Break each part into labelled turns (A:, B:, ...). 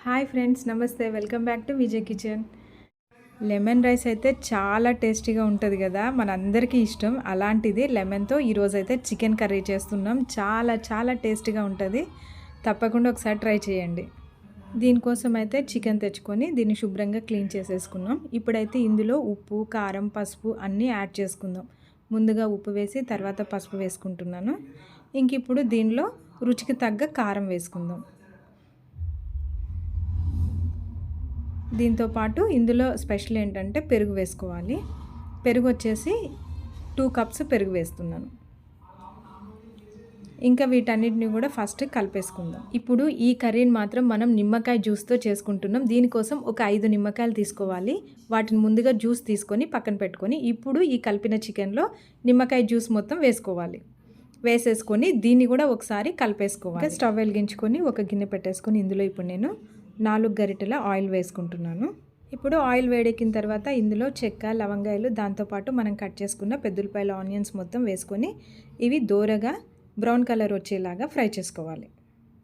A: Hi friends, నమస్తే. Welcome back to Vijay kitchen. Lemon rice అయితే చాలా టేస్టీగా ఉంటుంది కదా, మనందరికీ ఇష్టం. అలాంటిది లెమన్తో ఈరోజైతే చికెన్ కర్రీ చేస్తున్నాం. చాలా చాలా టేస్టీగా ఉంటుంది. తప్పకుండా ఒకసారి ట్రై చేయండి. దీనికోసం అయితే చికెన్ తెచ్చుకొని దీన్ని శుభ్రంగా క్లీన్ చేసేసుకున్నాం. ఇప్పుడైతే ఇందులో ఉప్పు, కారం, పసుపు అన్నీ యాడ్ చేసుకుందాం. ముందుగా ఉప్పు వేసి తర్వాత పసుపు వేసుకుంటున్నాను. ఇంక ఇప్పుడు దీనిలో రుచికి తగ్గ కారం వేసుకుందాం. దీంతో పాటు ఇందులో స్పెషల్ ఏంటంటే పెరుగు వేసుకోవాలి. పెరుగు వచ్చేసి 2 కప్స్ పెరుగు వేస్తున్నాను. ఇంకా వీటన్నిటిని కూడా ఫస్ట్ కలిపేసుకుందాం. ఇప్పుడు ఈ కర్రీని మాత్రం మనం నిమ్మకాయ జ్యూస్తో చేసుకుంటున్నాం. దీనికోసం ఒక 5 నిమ్మకాయలు తీసుకోవాలి. వాటిని ముందుగా జ్యూస్ తీసుకొని పక్కన పెట్టుకొని ఇప్పుడు ఈ కలిపిన చికెన్లో నిమ్మకాయ జ్యూస్ మొత్తం వేసుకోవాలి. వేసేసుకొని దీన్ని కూడా ఒకసారి కలిపేసుకోవాలి. స్టవ్ వెలిగించుకొని ఒక గిన్నె పెట్టేసుకొని ఇందులో ఇప్పుడు నేను 4 గరిటెల ఆయిల్ వేసుకుంటున్నాను. ఇప్పుడు ఆయిల్ వేడెక్కిన తర్వాత ఇందులో చెక్క, లవంగాయలు, దాంతోపాటు మనం కట్ చేసుకున్న పెద్దలపాయల ఆనియన్స్ మొత్తం వేసుకొని ఇవి దోరగా బ్రౌన్ కలర్ వచ్చేలాగా ఫ్రై చేసుకోవాలి.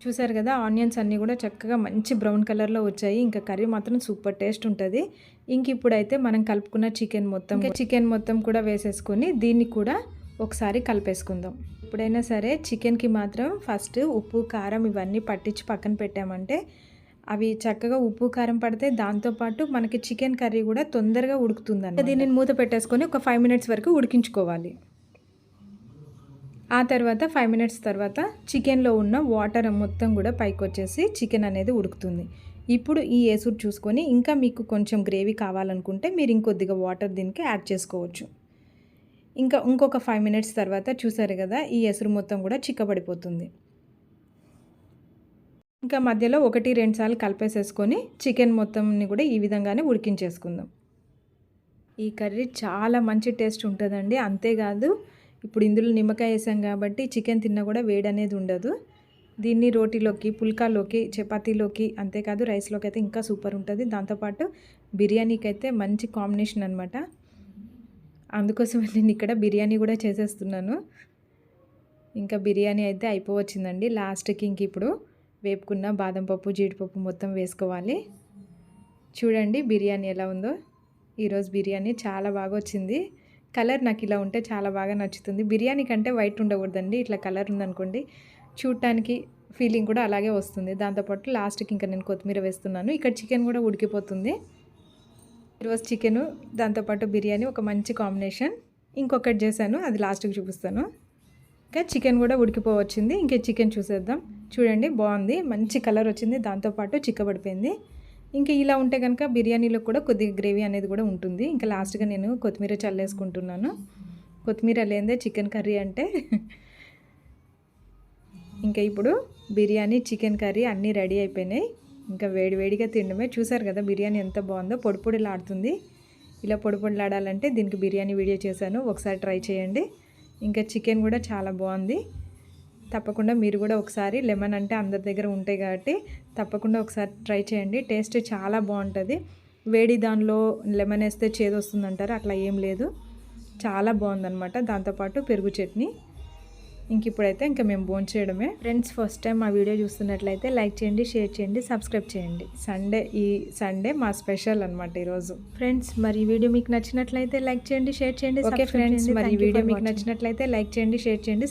A: చూసారు కదా, ఆనియన్స్ అన్నీ కూడా చక్కగా మంచి బ్రౌన్ కలర్లో వచ్చాయి. ఇంకా కర్రీ మాత్రం సూపర్ టేస్ట్ ఉంటుంది. ఇంక ఇప్పుడైతే మనం కలుపుకున్న చికెన్ మొత్తం కూడా వేసేసుకొని దీన్ని కూడా ఒకసారి కలిపేసుకుందాం. ఎప్పుడైనా సరే చికెన్కి మాత్రం ఫస్ట్ ఉప్పు, కారం ఇవన్నీ పట్టించి పక్కన పెట్టామంటే అవి చక్కగా ఉప్పు, కారం పడితే దాంతోపాటు మనకి చికెన్ కర్రీ కూడా తొందరగా ఉడుకుతుందండి. దీన్ని మూత పెట్టేసుకొని ఒక 5 మినిట్స్ వరకు ఉడికించుకోవాలి. ఆ తర్వాత 5 మినిట్స్ తర్వాత చికెన్లో ఉన్న వాటర్ మొత్తం కూడా పైకి వచ్చేసి చికెన్ అనేది ఉడుకుతుంది. ఇప్పుడు ఈ ఎసురు చూసుకొని ఇంకా మీకు కొంచెం గ్రేవీ కావాలనుకుంటే మీరు ఇంకొద్దిగా వాటర్ దీనికి యాడ్ చేసుకోవచ్చు. ఇంకొక 5 మినిట్స్ తర్వాత చూసారు కదా, ఈ ఎసురు మొత్తం కూడా చిక్కబడిపోతుంది. ఇంకా మధ్యలో 1-2 సార్లు కలిపేసేసుకొని చికెన్ మొత్తంని కూడా ఈ విధంగానే ఉడికించేసుకుందాం. ఈ కర్రీ చాలా మంచి టేస్ట్ ఉంటుందండి. అంతేకాదు ఇప్పుడు ఇందులో నిమ్మకాయ వేసాం కాబట్టి చికెన్ తిన్నా కూడా వేడి అనేది ఉండదు. దీన్ని రోటీలోకి, పుల్కాలోకి, చపాతీలోకి, అంతేకాదు రైస్లోకి అయితే ఇంకా సూపర్ ఉంటుంది. దాంతోపాటు బిర్యానీకి అయితే మంచి కాంబినేషన్ అనమాట. అందుకోసం నేను ఇక్కడ బిర్యానీ కూడా చేసేస్తున్నాను. ఇంకా బిర్యానీ అయితే అయిపోవచ్చిందండి. లాస్ట్కి ఇంక ఇప్పుడు వేపుకున్న బాదం పప్పు, జీడిపప్పు మొత్తం వేసుకోవాలి. చూడండి బిర్యానీ ఎలా ఉందో. ఈరోజు బిర్యానీ చాలా బాగా వచ్చింది. కలర్ నాకు ఇలా ఉంటే చాలా బాగా నచ్చుతుంది. బిర్యానీ కంటే వైట్ ఉండకూడదండి, ఇట్లా కలర్ ఉందనుకోండి చూడటానికి ఫీలింగ్ కూడా అలాగే వస్తుంది. దాంతోపాటు లాస్ట్కి ఇంకా నేను కొత్తిమీర వేస్తున్నాను. ఇక్కడ చికెన్ కూడా ఉడికిపోతుంది. ఈరోజు చికెను దాంతోపాటు బిర్యానీ ఒక మంచి కాంబినేషన్. ఇంకొకటి చేశాను, అది లాస్ట్కి చూపిస్తాను. ఇంకా చికెన్ కూడా ఉడికిపోవచ్చింది. ఇంకా చికెన్ చూసేద్దాం. చూడండి బాగుంది, మంచి కలర్ వచ్చింది, దాంతోపాటు చిక్కబడిపోయింది. ఇంకా ఇలా ఉంటే కనుక బిర్యానీలో కూడా కొద్దిగా గ్రేవీ అనేది కూడా ఉంటుంది. ఇంకా లాస్ట్గా నేను కొత్తిమీర చల్లేసుకుంటున్నాను. కొత్తిమీర లేదే చికెన్ కర్రీ అంటే. ఇంకా ఇప్పుడు బిర్యానీ, చికెన్ కర్రీ అన్నీ రెడీ అయిపోయినాయి. ఇంకా వేడివేడిగా తినడమే. చూసారు కదా బిర్యానీ ఎంత బాగుందో, పొడి పొడిలాడుతుంది. ఇలా పొడి పొడిలాడాలంటే దీనికి బిర్యానీ వీడియో చేశాను, ఒకసారి ట్రై చేయండి. ఇంకా చికెన్ కూడా చాలా బాగుంది. తప్పకుండా మీరు కూడా ఒకసారి, లెమన్ అంటే అందరి దగ్గర ఉంటాయి కాబట్టి తప్పకుండా ఒకసారి ట్రై చేయండి. టేస్ట్ చాలా బాగుంటుంది. వేడి దానిలో లెమన్ వేస్తే చేదు వస్తుందంటారు, అట్లా ఏం లేదు, చాలా బాగుందన్నమాట. దాంతోపాటు పెరుగు చట్నీ. ఇప్పుడైతే ఇంకా మేము భోంచేయడమే. ఫ్రెండ్స్, ఫస్ట్ టైం మా వీడియో చూస్తున్నట్లయితే లైక్ చేయండి, షేర్ చేయండి, సబ్స్క్రైబ్ చేయండి. ఈ సండే మా స్పెషల్ అనమాట ఈరోజు. ఫ్రెండ్స్, మరి ఈ వీడియో మీకు నచ్చినట్లయితే లైక్ చేయండి, షేర్ చేయండి. ఓకే ఫ్రెండ్స్, మరి ఈ వీడియో మీకు నచ్చినట్లయితే లైక్ చేయండి, షేర్ చేయండి.